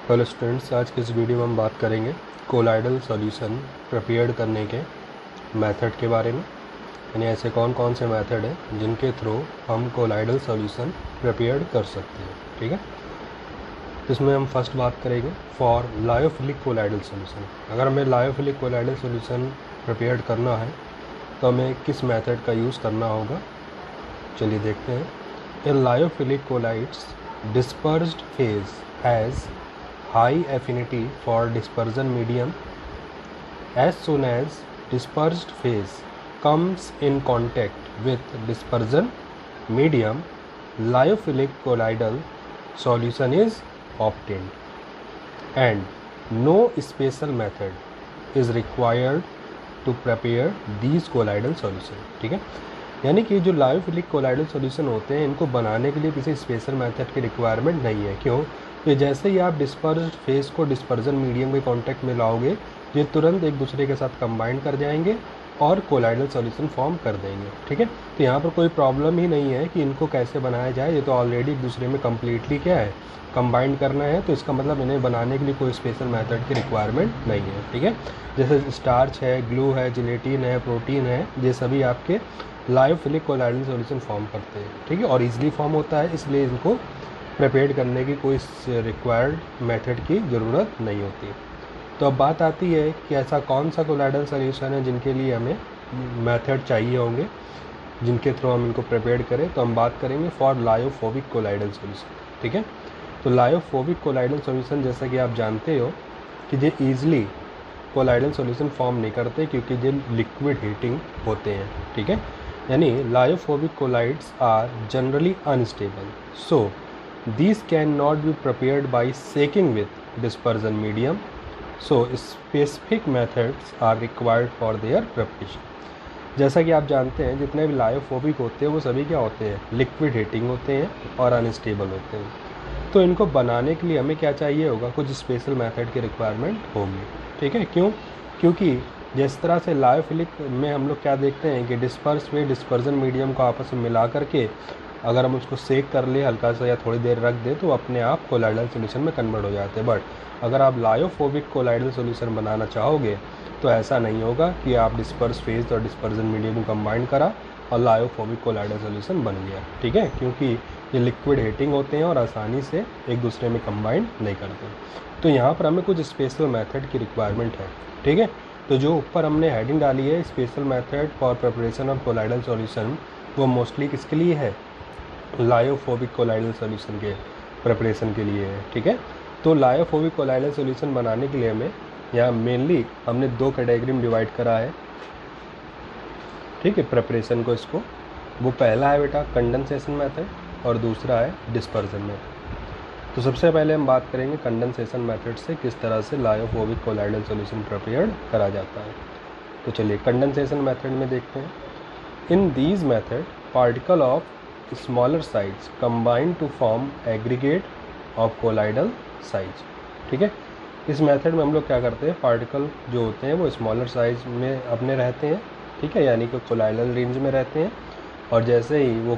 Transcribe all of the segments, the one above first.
Hello students, आज की इस वीडियो में हम बात करेंगे कोलाइडल सॉल्यूशन प्रिपेयर करने के मेथड के बारे में। यानी ऐसे कौन कौन से मेथड हैं जिनके थ्रू हम कोलाइडल सॉल्यूशन प्रिपेयर कर सकते हैं। ठीक है, इसमें हम फर्स्ट बात करेंगे फॉर लायोफिलिक कोलाइडल सॉल्यूशन। अगर हमें लायोफिलिक कोलाइडल सॉल्यूशन प्रिपेयर करना है तो हमें किस मेथड का यूज़ करना होगा, चलिए देखते हैं। In lyophilic colloids dispersed phase has high affinity for dispersion medium. As soon as dispersed phase comes in contact with dispersion medium, lyophilic colloidal solution is obtained and no special method is required to prepare these colloidal solution। ठीक है, यानी कि जो lyophilic colloidal solution होते हैं इनको बनाने के लिए किसी स्पेशल मेथड की रिक्वायरमेंट नहीं है। क्यों? कि जैसे ही आप डिस्पर्स्ड फेस को डिस्पर्जन मीडियम के कांटेक्ट में लाओगे, ये तुरंत एक दूसरे के साथ कंबाइन कर जाएंगे और कोलाइडल सॉल्यूशन फॉर्म कर देंगे। ठीक है, तो यहाँ पर कोई प्रॉब्लम ही नहीं है कि इनको कैसे बनाया जाए, ये तो ऑलरेडी एक दूसरे में कम्प्लीटली क्या है, कंबाइन करना है। तो इसका मतलब इन्हें बनाने के लिए कोई स्पेशल मेथड की रिक्वायरमेंट नहीं है। ठीक है, जैसे स्टार्च है, ग्लू है, जिलेटिन है, प्रोटीन है, ये सभी आपके लायोफिलिक कोलाइडल सॉल्यूशन फॉर्म करते हैं। ठीक है, और इजीली फॉर्म होता है, इसलिए इनको प्रिपेयर करने की कोई रिक्वायर्ड मेथड की ज़रूरत नहीं होती। तो अब बात आती है कि ऐसा कौन सा कोलाइडल सॉल्यूशन है जिनके लिए हमें मेथड चाहिए होंगे, जिनके थ्रू हम इनको प्रिपेयर करें। तो हम बात करेंगे फॉर लायोफोबिक कोलाइडल सॉल्यूशन। ठीक है, तो लायोफोबिक कोलाइडल सॉल्यूशन जैसा कि आप जानते हो कि ये ईजिली कोलाइडल सॉल्यूशन फॉर्म नहीं करते क्योंकि ये लिक्विड हीटिंग होते हैं। ठीक है, यानी lyophobic colloids are generally unstable, so these can not be prepared by shaking with dispersion medium, so specific methods are required for their preparation। जैसा कि आप जानते हैं जितने भी लायोफोबिक होते हैं वो सभी क्या होते हैं, लिक्विड हीटिंग होते हैं और अनस्टेबल होते हैं। तो इनको बनाने के लिए हमें क्या चाहिए होगा, कुछ स्पेशल मेथड की रिक्वायरमेंट होगी। ठीक है, क्यों? क्योंकि जिस तरह से लायोफिलिक में हम लोग क्या देखते हैं कि डिस्पर्स में डिस्पर्जन मीडियम को आपस में मिला करके अगर हम उसको सेक कर ले हल्का सा या थोड़ी देर रख दें तो अपने आप कोलाइडल सॉल्यूशन में कन्वर्ट हो जाते हैं। बट अगर आप लायोफोबिक कोलाइडल सॉल्यूशन बनाना चाहोगे तो ऐसा नहीं होगा कि आप डिस्पर्स फेज और डिस्पर्जन मीडियम को कंबाइन करा और लायोफोबिक कोलाइडल सॉल्यूशन बन गया। ठीक है, क्योंकि ये लिक्विड हीटिंग होते हैं और आसानी से एक दूसरे में कंबाइन नहीं करते। तो यहाँ पर हमें कुछ स्पेशल मेथड की रिक्वायरमेंट है। ठीक है, तो जो ऊपर हमने हेडिंग डाली है special method for preparation of colloidal solution, वो मोस्टली किसके लिए है, लायोफोबिक कोलाइडल सॉल्यूशन के प्रिपरेशन के लिए है। ठीक है, तो लायोफोबिक कोलाइडल सॉल्यूशन बनाने के लिए हमें यहाँ मेनली हमने दो कैटेगरी में डिवाइड करा है। ठीक है, प्रिपरेशन को इसको, वो पहला है बेटा कंडेंसेशन मेथड और दूसरा है डिस्पर्जन मेथड। तो सबसे पहले हम बात करेंगे कंडेंसेशन मेथड से किस तरह से लायोफोबिक कोलाइडल सॉल्यूशन प्रिपेयर करा जाता है। तो चलिए कंडेंसेशन मेथड में देखते हैं। In these method particle of smaller size combine to form aggregate of colloidal size. ठीक है, इस मेथड में हम लोग क्या करते हैं, पार्टिकल जो होते हैं वो स्मॉलर साइज में अपने रहते हैं। ठीक है, यानी कि कोलाइडल रेंज में रहते हैं और जैसे ही वो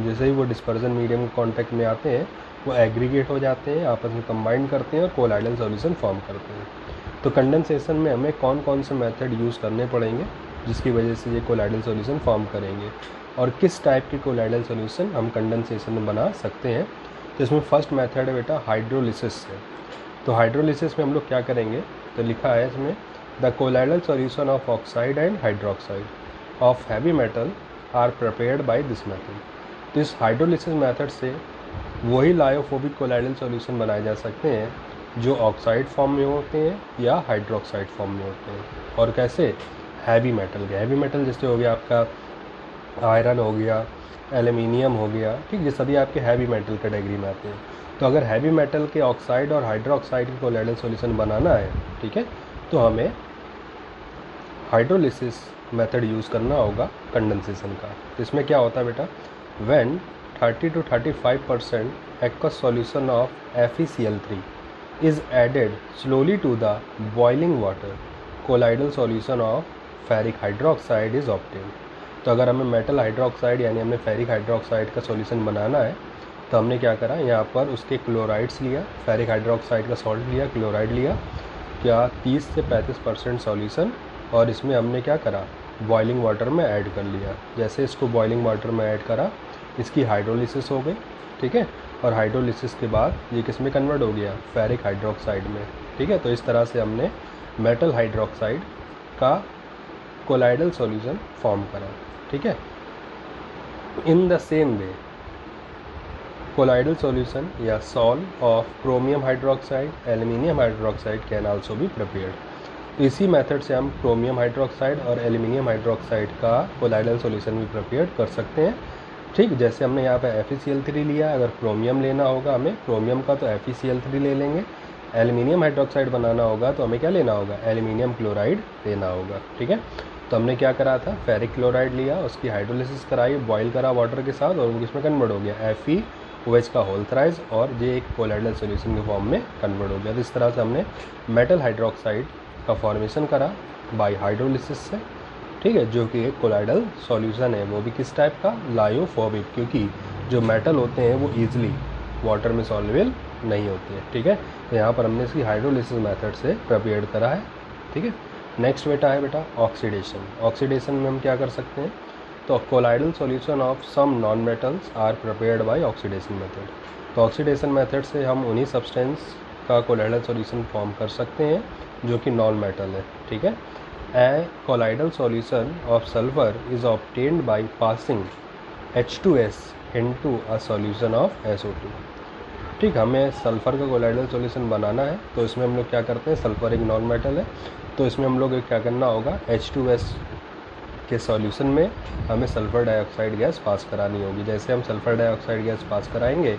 जैसे ही वो डिस्पर्जन मीडियम कांटेक्ट में आते हैं वो एग्रीगेट हो जाते हैं, आपस में कंबाइन करते हैं और कोलाइडल सॉल्यूशन फॉर्म करते हैं। तो कंडेंसेशन में हमें कौन कौन से मेथड यूज़ करने पड़ेंगे जिसकी वजह से ये कोलाइडल सॉल्यूशन फॉर्म करेंगे और किस टाइप की कोलाइडल सॉल्यूशन हम कंडेंसेशन में बना सकते हैं। तो इसमें फर्स्ट मेथड है बेटा हाइड्रोलिसिस से। तो हाइड्रोलिसिस में हम लोग क्या करेंगे, तो लिखा है इसमें the colloidal solution of oxide and hydroxide of heavy metal are prepared by this method. तो इस हाइड्रोलिसिस मेथड से वही लायोफोबिक कोलाइडल सॉल्यूशन बनाए जा सकते हैं जो ऑक्साइड फॉर्म में होते हैं या हाइड्रोक्साइड फॉर्म में होते हैं। और कैसे, हैवी मेटल के, हैवी मेटल जैसे हो गया आपका आयरन हो गया, एल्युमिनियम हो गया। ठीक, ये सभी आपके हैवी मेटल कैटेगरी में आते हैं। तो अगर हैवी मेटल के ऑक्साइड और हाइड्रोक्साइड के कोलाइडल सॉल्यूशन बनाना है, ठीक है, तो हमें हाइड्रोलिसिस मेथड यूज़ करना होगा कंडेंसेशन का। तो इसमें क्या होता है बेटा, when 30 to 35% aqueous solution of FeCl3 is added slowly to the boiling water, colloidal solution of ferric hydroxide is obtained। तो अगर हमें मेटल हाइड्रोक्साइड यानी हमें फेरिक हाइड्रोक्साइड का सॉल्यूशन बनाना है तो हमने क्या करा, यहाँ पर उसके क्लोराइड्स लिया, फेरिक हाइड्रोक्साइड का सॉल्ट लिया, क्लोराइड लिया, क्या 30 से 35% सॉल्यूशन, और इसमें हमने क्या करा, बॉइलिंग वाटर में ऐड कर लिया। जैसे इसको बॉइलिंग वाटर में ऐड करा, इसकी हाइड्रोलिसिस हो गई, ठीक है, और हाइड्रोलिसिस के बाद ये किस में कन्वर्ट हो गया, फेरिक हाइड्रोक्साइड में, ठीक है। तो इस तरह से हमने मेटल हाइड्रोक्साइड का कोलाइडल सॉल्यूशन फॉर्म करा, ठीक है। In the same way colloidal solution या sol of chromium hydroxide, aluminium hydroxide can also be prepared. इसी मेथड से हम क्रोमियम हाइड्रोक्साइड और एल्युमिनियम हाइड्रोक्साइड का कोलाइडल सॉल्यूशन भी प्रिपेयर कर सकते हैं, ठीक। जैसे हमने यहाँ पे FeCl3 लिया, अगर क्रोमियम लेना होगा हमें क्रोमियम का तो FeCl3 ले लेंगे, एल्युमिनियम हाइड्रोक्साइड बनाना होगा तो हमें क्या लेना होगा, एल्युमिनियम क्लोराइड लेना होगा, ठीक है। तो हमने क्या करा था, फेरिक क्लोराइड लिया, उसकी हाइड्रोलिसिस कराई, बॉयल करा वाटर के साथ, और वो किसमें कन्वर्ट हो गया, FeOH का होल थ्राइज, और ये एक कोलाइडल सॉल्यूशन के फॉर्म में कन्वर्ट हो गया। तो इस तरह से हमने मेटल हाइड्रोक्साइड का फॉर्मेशन करा बाय हाइड्रोलिसिस से, ठीक है, जो कि एक कोलाइडल सॉल्यूशन है। वो भी किस टाइप का, लायोफोबिक, क्योंकि जो मेटल होते हैं वो ईजिली वाटर में सॉल्युबल नहीं होते हैं, ठीक है। तो यहाँ पर हमने इसकी हाइड्रोलिसिस मेथड से प्रिपेयर करा है, ठीक है। नेक्स्ट है बेटा ऑक्सीडेशन। ऑक्सीडेशन में हम क्या कर सकते हैं, तो colloidal solution of some non metals are prepared by oxidation method. तो ऑक्सीडेशन मेथड से हम उन्हीं सब्सटेंस का कोलाइडल सॉल्यूशन फॉर्म कर सकते हैं जो कि नॉन मेटल है, ठीक है। A colloidal solution of sulphur is obtained by passing H2S into a solution of SO2, ठीक। हमें सल्फ़र का कोलाइडल सॉल्यूशन बनाना है, तो इसमें हम लोग क्या करते हैं, सल्फ़र एक नॉन मेटल है, तो इसमें हम लोग क्या करना होगा, H2S के सॉल्यूशन में हमें सल्फ़र डाइऑक्साइड गैस पास करानी होगी। जैसे हम सल्फ़र डाइऑक्साइड गैस पास कराएंगे,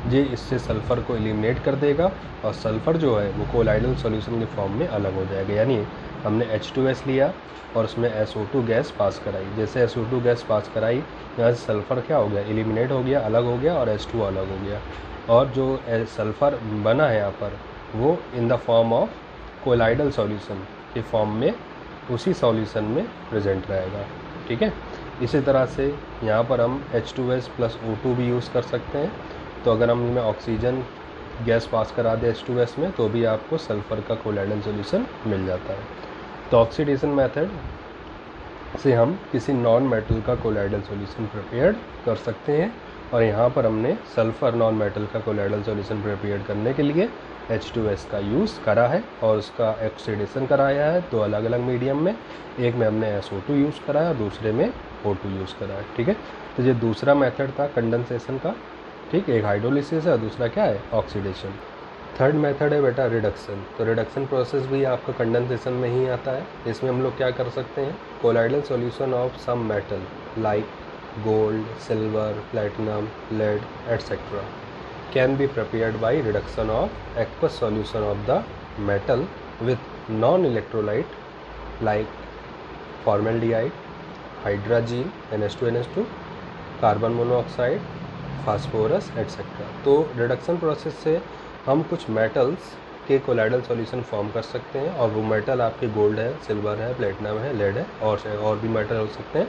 ये इससे सल्फ़र को एलिमिनेट कर देगा, और सल्फ़र जो है वो कोलाइडल सॉल्यूशन के फॉर्म में अलग हो जाएगा। यानी हमने H2S लिया और उसमें SO2 गैस पास कराई, जैसे SO2 गैस पास कराई, यहाँ से सल्फ़र क्या हो गया, एलिमिनेट हो गया, अलग हो गया, और H2 अलग हो गया, और जो सल्फ़र बना है यहाँ पर वो in the form of colloidal solution के फॉर्म में उसी सॉल्यूशन में प्रेजेंट रहेगा, ठीक है। इसी तरह से यहाँ पर हम H2S प्लस O2 भी यूज़ कर सकते हैं। तो अगर हम इनमें ऑक्सीजन गैस पास करा दे H2S में, तो भी आपको सल्फ़र का कोलाइडल सॉल्यूशन मिल जाता है। तो ऑक्सीडेशन मेथड से हम किसी नॉन मेटल का कोलाइडल सॉल्यूशन प्रिपेयर कर सकते हैं, और यहाँ पर हमने सल्फ़र नॉन मेटल का कोलाइडल सॉल्यूशन प्रिपेयर करने के लिए H2S का यूज़ करा है, और उसका ऑक्सीडेशन कराया है दो अलग अलग मीडियम में, एक में हमने SO2 यूज़ करा है और दूसरे में O2 यूज़ करा है, ठीक है। तो ये दूसरा मेथड था कंडेंसेशन का, ठीक। एक हाइड्रोलिसिस है और दूसरा क्या है, ऑक्सीडेशन। थर्ड मेथड है बेटा रिडक्शन। तो रिडक्शन प्रोसेस भी आपका कंडेंसेशन में ही आता है। इसमें हम लोग क्या कर सकते हैं, colloidal solution of some metal like gold, silver, platinum, lead, etc. can be prepared by reduction of aqueous solution of the metal with non-electrolyte like formaldehyde, hydrazine NH2NH2, carbon monoxide, phosphorus etc. तो reduction process से हम कुछ metals के colloidal solution form कर सकते हैं, और वो मेटल आपके गोल्ड है, सिल्वर है, प्लेटिनम है, लेड है, और भी मेटल हो सकते हैं।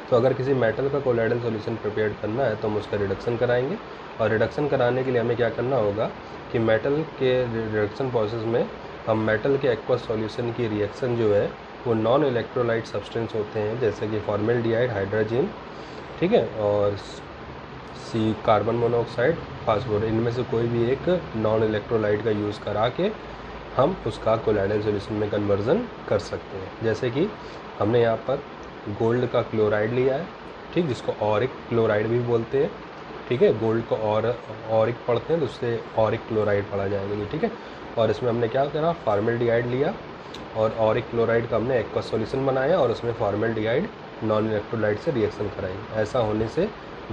तो अगर किसी मेटल का कोलाइडल सॉल्यूशन प्रिपेयर करना है तो हम उसका रिडक्शन कराएंगे, और रिडक्शन कराने के लिए हमें क्या करना होगा कि मेटल के रिडक्शन प्रोसेस में हम मेटल के एक्वस सॉल्यूशन की रिएक्शन जो है वो नॉन इलेक्ट्रोलाइट सब्सटेंस होते हैं, जैसे कि फॉर्मेल्डिहाइड, हाइड्रोजन, ठीक है, और सी कार्बन मोनोऑक्साइड, फास्फोरस, इनमें से कोई भी एक नॉन इलेक्ट्रोलाइट का यूज़ करा के हम उसका कोलाइडल सॉल्यूशन में कन्वर्जन कर सकते हैं। जैसे कि हमने यहाँ पर गोल्ड का क्लोराइड लिया है, ठीक, जिसको ऑरिक क्लोराइड भी बोलते हैं, ठीक है। गोल्ड को ऑरिक पढ़ते हैं तो उससे ऑरिक क्लोराइड पढ़ा जाएगा, ठीक है। और इसमें हमने क्या करा, फॉर्मेल्डिहाइड लिया और ऑरिक क्लोराइड का हमने एक्वस सॉल्यूशन बनाया, और उसमें फॉर्मेल्डिहाइड नॉन इलेक्ट्रोलाइट से रिएक्शन कराई। ऐसा होने से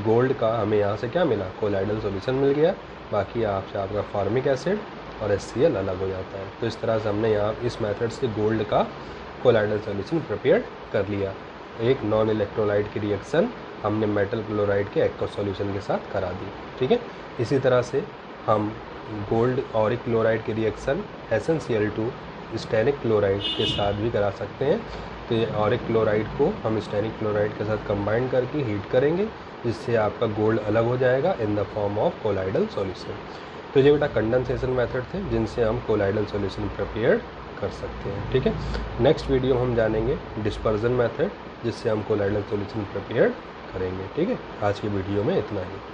गोल्ड का हमें यहाँ से क्या मिला, कोलाइडल सॉल्यूशन मिल गया। बाकी आपका फॉर्मिक एसिड और HCl अलग हो जाता है। तो इस तरह से हमने यहाँ इस मेथड से गोल्ड का कोलाइडल सॉल्यूशन प्रिपेयर कर लिया। एक नॉन इलेक्ट्रोलाइट की रिएक्शन हमने मेटल क्लोराइड के एक्वस सॉल्यूशन के साथ करा दी, ठीक है। इसी तरह से हम गोल्ड ऑरिक क्लोराइड की रिएक्शन SnCl2 स्टेनिक क्लोराइड के साथ भी करा सकते हैं, तो ये ऑरिक क्लोराइड को हम स्टेनिक क्लोराइड के साथ कंबाइन करके हीट करेंगे, जिससे आपका गोल्ड अलग हो जाएगा in the form of colloidal solution. तो ये बेटा कंडेंसेशन मेथड थे जिनसे हम कोलाइडल सॉल्यूशन प्रिपेयर कर सकते हैं। ठीक है, नेक्स्ट वीडियो हम जानेंगे डिस्पर्जन मेथड, जिससे हम कोलाइडल सॉल्यूशन प्रिपेयर करेंगे। ठीक है, आज की वीडियो में इतना ही।